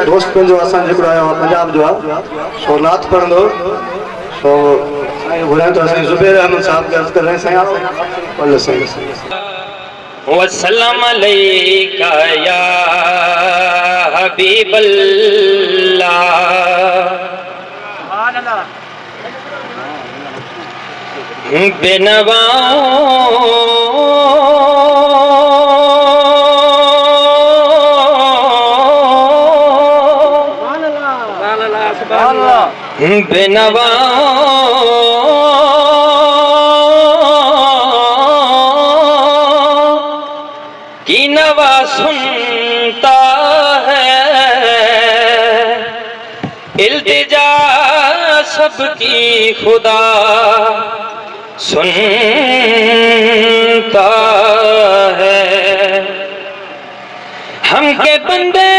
दोस्त पंहिंजो असां जेको आयो आहे पंजाब जो आहे सो नाथ पढ़ंदो सो साईं ॿुधाइनि तो साईं ज़ुबैर अहमद साहब खे अर्ज़ कर रहे हैं साईं पढ़ साईं वसल्लम अलैका या हबीबल्लाह बेनवा की नवा सुनता है इल्तिजा सबकी खुदा सुनता है हम के बंदे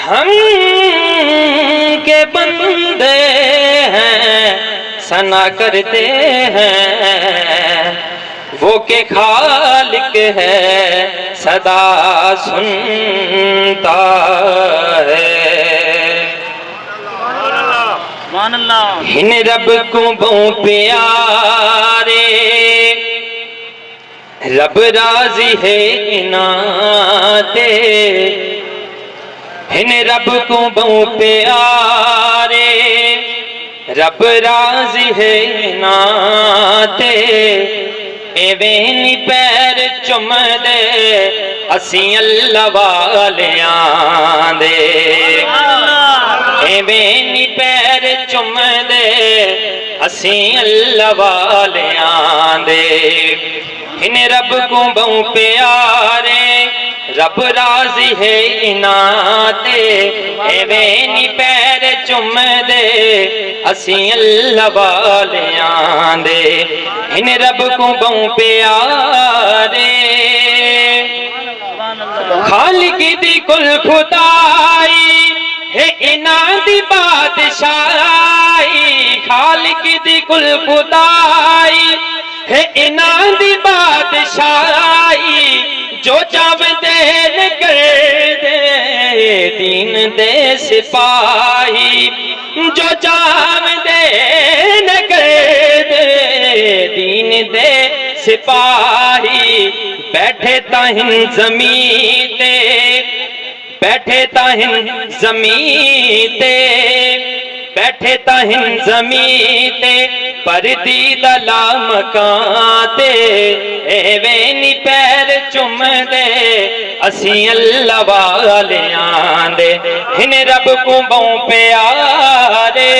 हम के बंदे हैं सना करते हैं वो के खालिक है सदा सुनता है हिन रब को बहु प्यारे रब राजी है इनाते हिन रब को बहु प्यारे रब राजी है नाते एवें पैर चुम दे असी अल्लाह वालियां दे एवें पैर चुम दे असी अल्लाह वालियां दे हिन रब को बहु प्यारे रब राजी है इनाते एवें पैर चुम दे असी अल्लाह वालियां दे हिन रब को बहु प्यारे खालिक दी कुल खुदाई है इना दी बादशाही खालिक दी कुल खुदाई है इना दी बादशाही जो चाहते न कर दे दीन दे सिपाही जो चाहते न कर दे दीन दे सिपाही बैठे ताहिन ज़मीन ते बैठे ताहिन ज़मीन ते बैठे ताहिन ज़मीन ते परदी दला मकाते एवें पैर चुम दे असी अल्लाह वालियां दे हिन रब को बहु प्यारे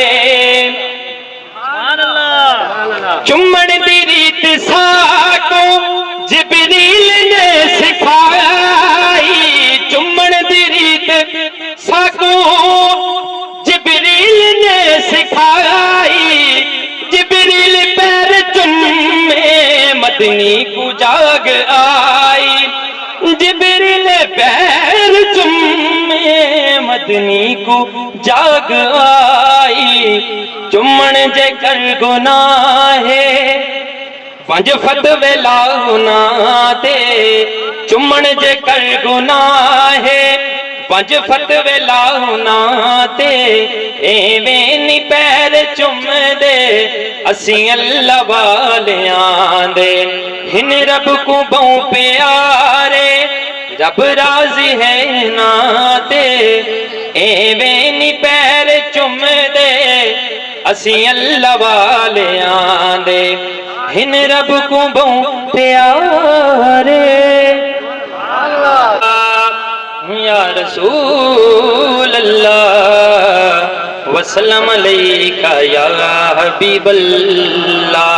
चुम्मन दी रीत साको जिब्रील ने सिखाई चुम्मन दी रीत साको जिब्रील ने सिखाई जिब्रील पैर चुम्मे मदनी को जाग आई जिब्रील पैर चुम्मे मदनी को जाग आई चुम्मन जे कर गुनाहे पंज फतवे लाउना ते चुम्मन जे कर गुनाहे पंज फतवे लाउना ते एवें पैर चुम दे असी अल्लाह वालियां दे हिन रब को बहु प्यारे रब राजी है नाते एवें पैर चुम दे असी अल्लाह वालियां दे हिन रब को बहु प्यारे या रसूल अल्लाह वसल्लम अलैका या हबीबल्लाह।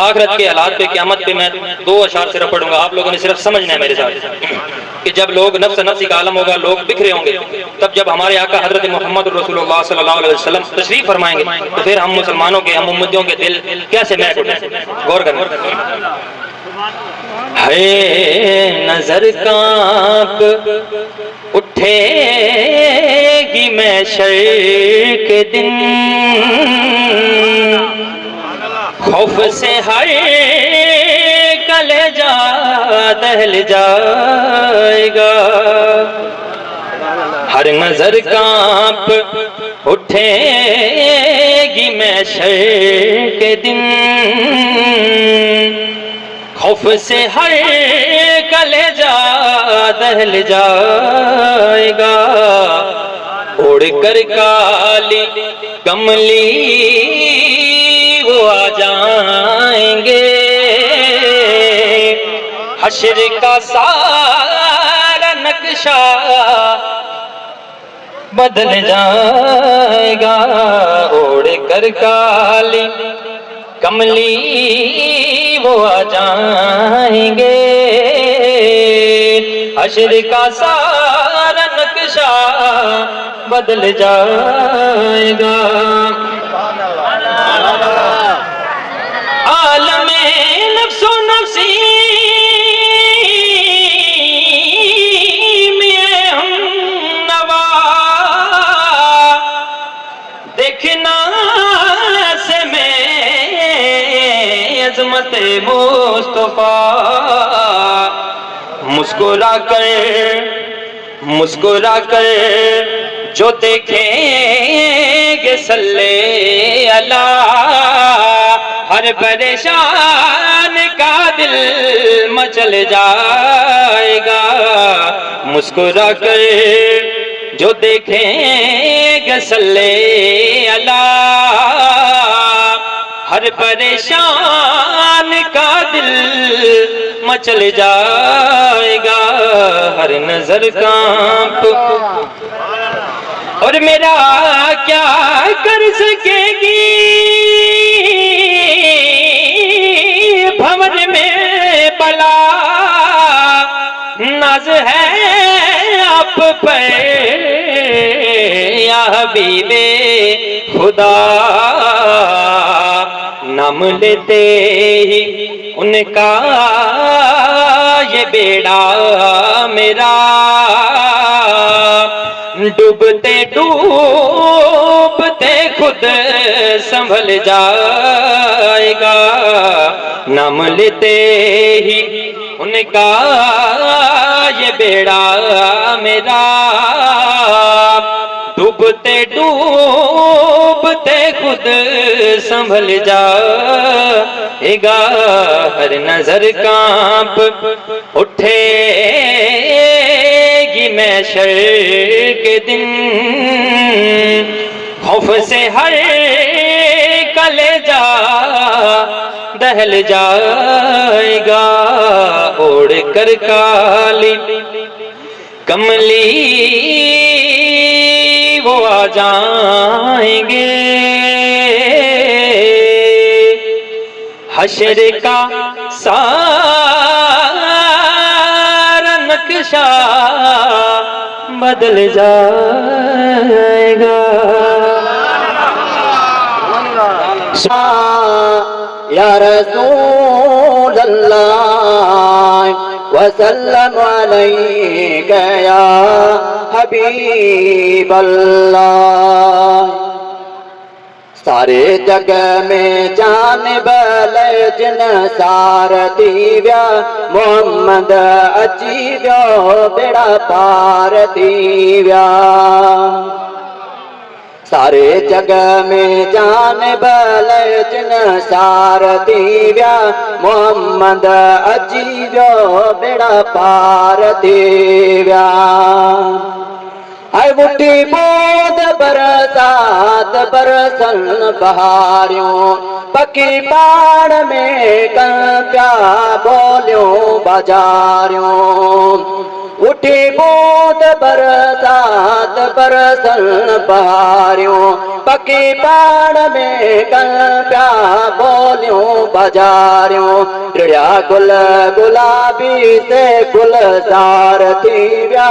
आखिरत के हालात पे क़यामत पे मैं दो अशार सिर्फ पढ़ूंगा, आप लोगों ने सिर्फ समझना है मेरे साथ कि जब लोग नफ्स नफ्सी का आलम होगा, लोग बिखरे होंगे, तब जब हमारे आका हजरत मोहम्मद रसूलुल्लाह सल्लल्लाहु अलैहि वसल्लम तशरीफ फरमाएंगे तो फिर हम मुसलमानों के, हम उम्मतियों के दिल कैसे महक उठे, गौर करना है। नजर कांप उठेगी महशर के दिन, खौफ से हर कलेजा दहल जाएगा, हर नजर कांप उठेगी महशर के दिन। खौफ से हर कलेजा दहल जाएगा, उड़कर काली कमली वो आ जाएंगे, हश्र का सारा नक्शा बदल जाएगा। उड़कर काली कमली वो आ जाएंगे, हश्र का सारा नक्शा बदल जाएगा। आलमे नफ्सो नफ्सी में हम नवा, देखना से में अजमत मुस्तफा। मुस्कुरा कर जो देखेंगे सल्ले अला, हर परेशान का दिल मचल जाएगा। मुस्कुरा कर जो देखेंगे सल्ले अला, हर परेशान का दिल मचल जाएगा। हर नजर कांप और मेरा क्या कर सकेगी भंवर में बला, नाज है आप पे या हबीबे खुदा। नाम लेते ही उनका ये बेड़ा मेरा, डूबते डूबते खुद संभल जाएगा। नाम लेते ही उनका ये बेड़ा मेरा, डूबते डूबते खुद संभल जाएगा। हर नजर कांप उठेगी महशर के दिन, खौफ से हर कलेजा दहल जाएगा। ओढ़ कर काली कमली वो आ जाएंगे, हश्र का सारा नक्शा बदल जाएगा। या रसूल अल्लाह वसल्लम अलैका या हबीब अल्लाह। सारे जग में जान बले जिन सार दीव्या, मोहम्मद अजीव्यो बेड़ा पार दीव्या। सारे जग में जान बले जिन सार दीव्या, मोहम्मद अजीव्यो बेड़ा पार दीव्या। आई बुढ़ी बूंद बरसात बरसन बहारियों, पकी पाड़ में कंप्या बोलियों बाजारियों। उठी बूंद बरसात बरसन बहारियों, पकी पाड़ में कंप्या बोलियों बाजारियों। रिया गुल गुलाबी से गुलजार थीव्या,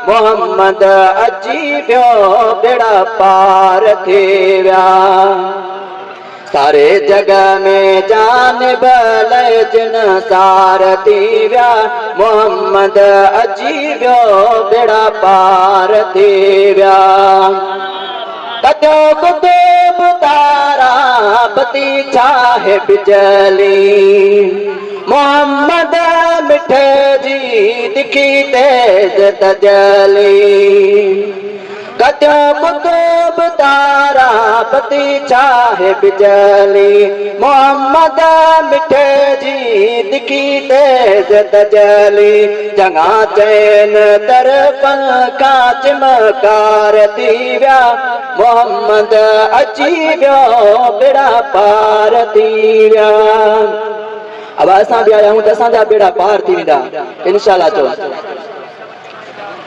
मोहम्मद अजीब्यो बेड़ा पार थीव्या। सारे जग में जान बले जिन सार थीव्या, मोहम्मद अजीब्यो बेड़ा पार थीव्या। कदो कुतुब तारा बती चाहे बिजली मोहम्मद मिठे जी दिखी तेज तजली कत्यों कुतुब तारा बती चाहे बिजली मोहम्मद मिठे जी दिखी तेज तजली जगा चैन तरफ का चमकार थी विया मोहम्मद अची वियो बेड़ा पार थी विया अब असां बि आया आहियूं त असांजा बेड़ा पार थी वेंदा इंशाअल्लाह चओ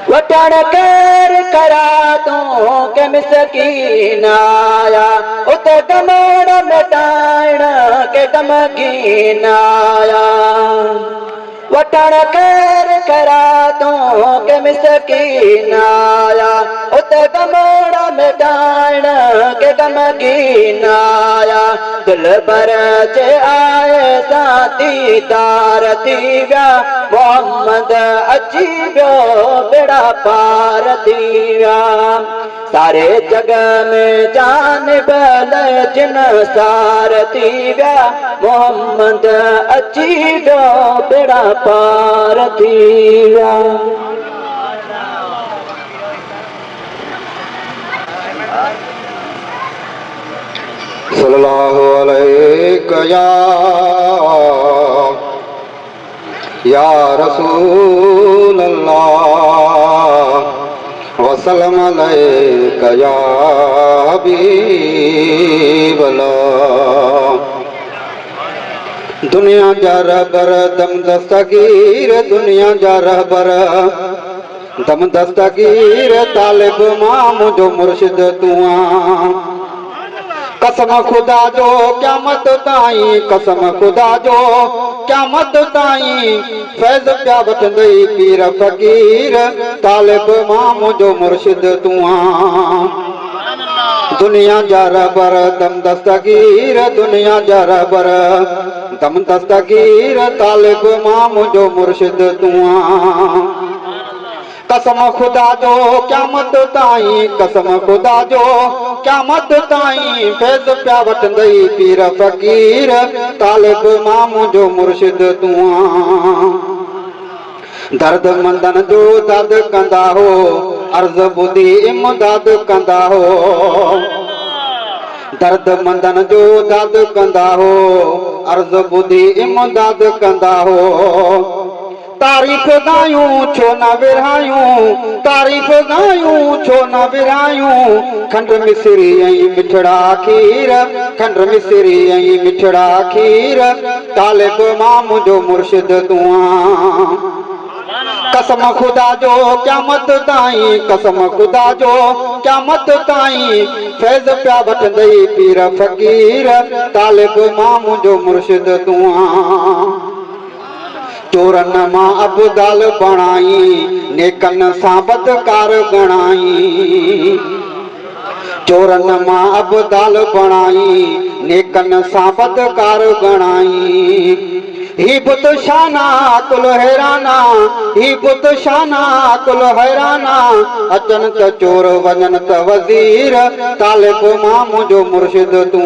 वठण केर करा तूं के मिसकीन आया उते गमड़ मिटाइण के गमगीन आया वठण केर करा तूं के मिसकीन आया उते गमड़ मिटाइण के गमगीन आया दिल भर जे आए साथी तार थी विया मोहम्मद अची वियो बेड़ा पार थी विया सारे जग में जान बल जिन सार थी विया मोहम्मद अची वियो बेड़ा पार थी विया सल्लल्लाहु अलैहि या रसूल अल्लाह वसल्लम अलैका या हबीब अल्लाह दुनिया जा रहबर दम दस्तगीर दुनिया जा रहबर दम दस्तगीर तालिब मां मुझो मुर्शिद तू कसम खुदा जो क़यामत ताईं कसम खुदा जो क़यामत ताईं फैज़ पिया वठंदई पीर फ़कीर तालिब मां मुझो मुर्शिद तू दुनिया जा रहबर दम दस्तगीर दुनिया जा रहबर दम दस्तगीर तालिब मां मुझो मुर्शिद तू कसम खुदा जो क़यामत ताईं कसम खुदा जो क़यामत ताईं फैज़ पिया वठंदई पीर फ़कीर तालिब मां मुझो मुर्शिद तू दर्द मंदन जो दर्द कंदा हो अर्ज़ ॿुधी इमदाद कंदा हो दर्द मंदन जो दर्द कंदा हो अर्ज़ ॿुधी इमदाद कंदा हो तारीफ़ गायूं छो न विरहायूं तारीफ़ गायूं छो न विरहायूं खंड मिसरी ऐं मिठड़ा खीर खंड मिसरी ऐं मिठड़ा खीर तालिब मां मुझो मुर्शिद तू कसम खुदा जो क़यामत ताईं कसम खुदा जो क़यामत ताईं फैज़ पिया वठंदई पीर फ़कीर तालिब मां मुझो मुर्शिद तू चोरन मां अबदाल बणाई नेकन सां बदकार गणाई चोरन मां अबदाल बणाई नेकन सां बदकार गणाई ही बुत शाना कुल हैराना ही बुत शाना कुल हैराना अचन त चोर वञन त वज़ीर तालिब मां मुझो मुर्शिद तू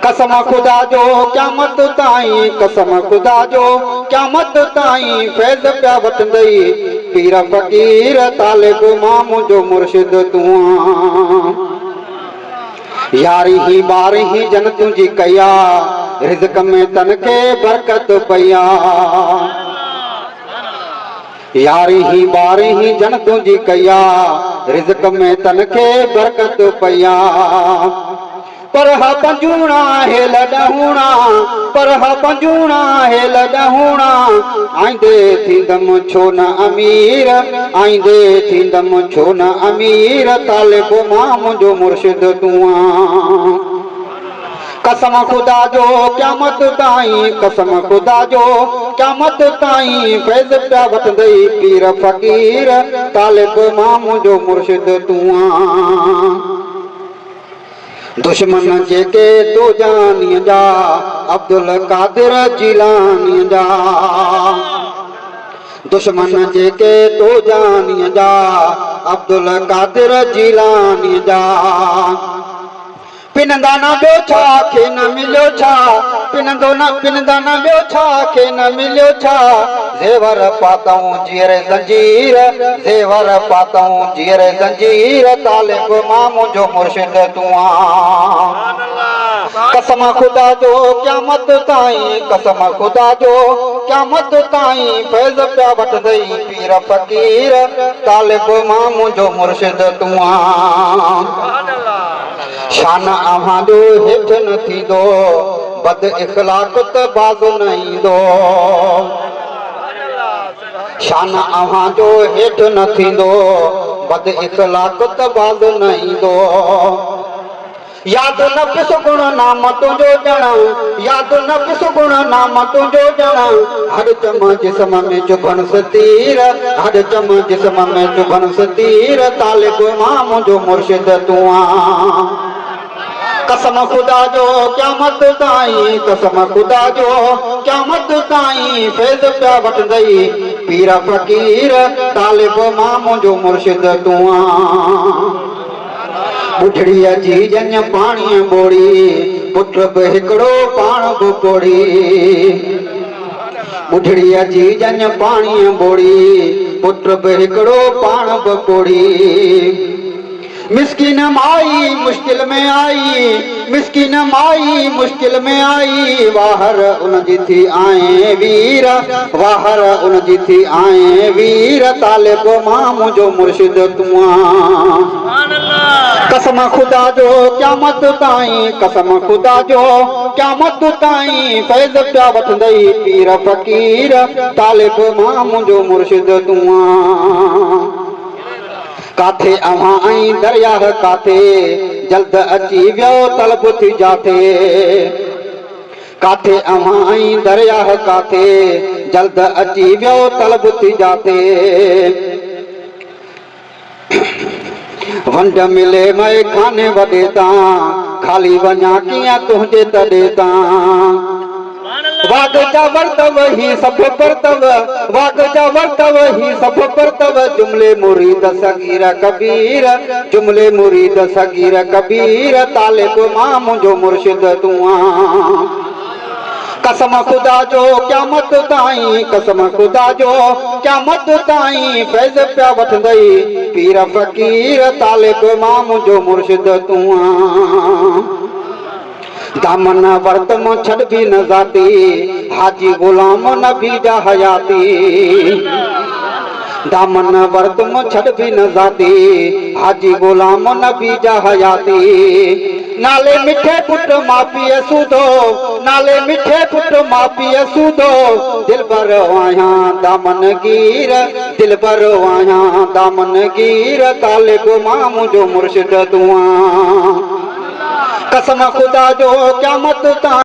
कसम खुदा जो क़यामत ताईं कसम खुदा जो क़यामत ताईं फैज़ पिया वठंदई पीर फ़कीर तालिब मां मुझो मुर्शिद तू यारी ही बारी ही जन तुंहिंजी कया रिज़्क़ में तन खे बरकत पया यारी ही बारी ही जन तुंहिंजी कया रिज़्क़ में तन खे बरकत पया पर हा पंजूणा हेल ॾहूणा पर हा पंजूणा हेल ॾहूणा आईंदे थींदम छो न अमीर आईंदे थींदम छो न अमीर तालिब मां मुझो मुर्शिद तू कसम खुदा जो क़यामत ताईं कसम खुदा जो क़यामत ताईं फैज़ पिया वठंदई पीर फ़कीर तालिब मां मुझो मुर्शिद तू दुश्मन जेके तो जानी जा अब्दुल कादिर जिलानी जा दुश्मन जेके तो जानी जा अब्दुल कादिर जीलानी जा पिनंदा न ॿियो छा खे न मिलियो छा पिनंदा न ॿियो छा खे न मिलियो छा ज़ेवर पातऊं जीअर ज़ंजीर ज़ेवर पातऊं जीअर ज़ंजीर तालिब मां मुंहिंजो मुर्शिद तूं आहीं कसम खुदा जो क़यामत ताईं कसम खुदा जो क़यामत ताईं फैज़ पिया वठंदई पीर फ़कीर तालिब मां मुंहिंजो मुर्शिद तूं आहीं शान अव्हां जो हेठि न थींदो बद इख़लाक़ त बाज़ न ईंदो शान अव्हां जो हेठि न थींदो बद इख़लाक़ त बाज़ न ईंदो यादि न पिस गुण नाम तुंहिंजो ॼण यादि न पिस गुण नाम तुंहिंजो ॼण हर चम जिस्म में चुभन सतीर हर चम जिस्म में चुभन सतीर तालिब मां मुंहिंजो मुर्शिद तूं आहीं कसम खुदा जो क़यामत ताईं कसम खुदा जो क़यामत ताईं फैज़ पिया वठंदई पीर फ़कीर तालिब मां मुंहिंजो मुर्शिद तूं आहीं बुढ़ड़ीअ जी ॼञ पाणीअ ॿोड़ी पुट बि हिकिड़ो पाण बि ॿोड़ी बुढ़ड़ीअ जी ॼञ पाणीअ ॿोड़ी पुट बि हिकिड़ो पाण बि ॿोड़ी मिस्किन माई मुश्किल में आई मिस्किन माई मुश्किल में आई वाहर उन जी थी आए वीर वाहर उन जी थी आए वीर तालिब मां मुंहिंजो मुर्शिद तूं आहीं कसम खुदा जो क़यामत ताईं कसम खुदा जो क़यामत ताईं फैज़ पिया वठंदई पीर फ़कीर तालिब मां मुंहिंजो मुर्शिद तूं आहीं काथे अव्हां ऐं दरियाह काथे जल्द अची वियो तलब थी जाथे काथे अव्हां ऐं दरियाह काथे जल्द अची वियो तलब थी जाथे वंड मिले मैं खाने वॾे तां खाली वञा कीअं तुंहिंजे तॾे तां वाग जा वर्तव ही सब परतव वाग जा वर्तव ही सब परतव जुमले मुरीद सगीर कबीर जुमले मुरीद सगीर कबीर तालिब मां मुंहिंजो मुर्शिद तूं आहीं कसम खुदा जो क़यामत ताईं कसम खुदा जो क़यामत ताईं फैज़ पिया वठंदई पीर फ़कीर तालिब मां मुंहिंजो मुर्शिद तूं आहीं दामन वर्तम छॾ बि न ज़ाती हाजी ग़ुलाम नबी जा हयाती दामन वर्तम छॾ बि न ज़ाती हाजी ग़ुलाम नबी जा हयाती नाले मिठे पुट माउ पीउ सूदो नाले मिठे पुट माउ पीउ सूदो दिलबर आहियां दामन गीर दिलबर आहियां दामन गीर तालिब मां मुंहिंजो मुर्शिद तूं आहीं कसम खुदा जो क़यामत ताईं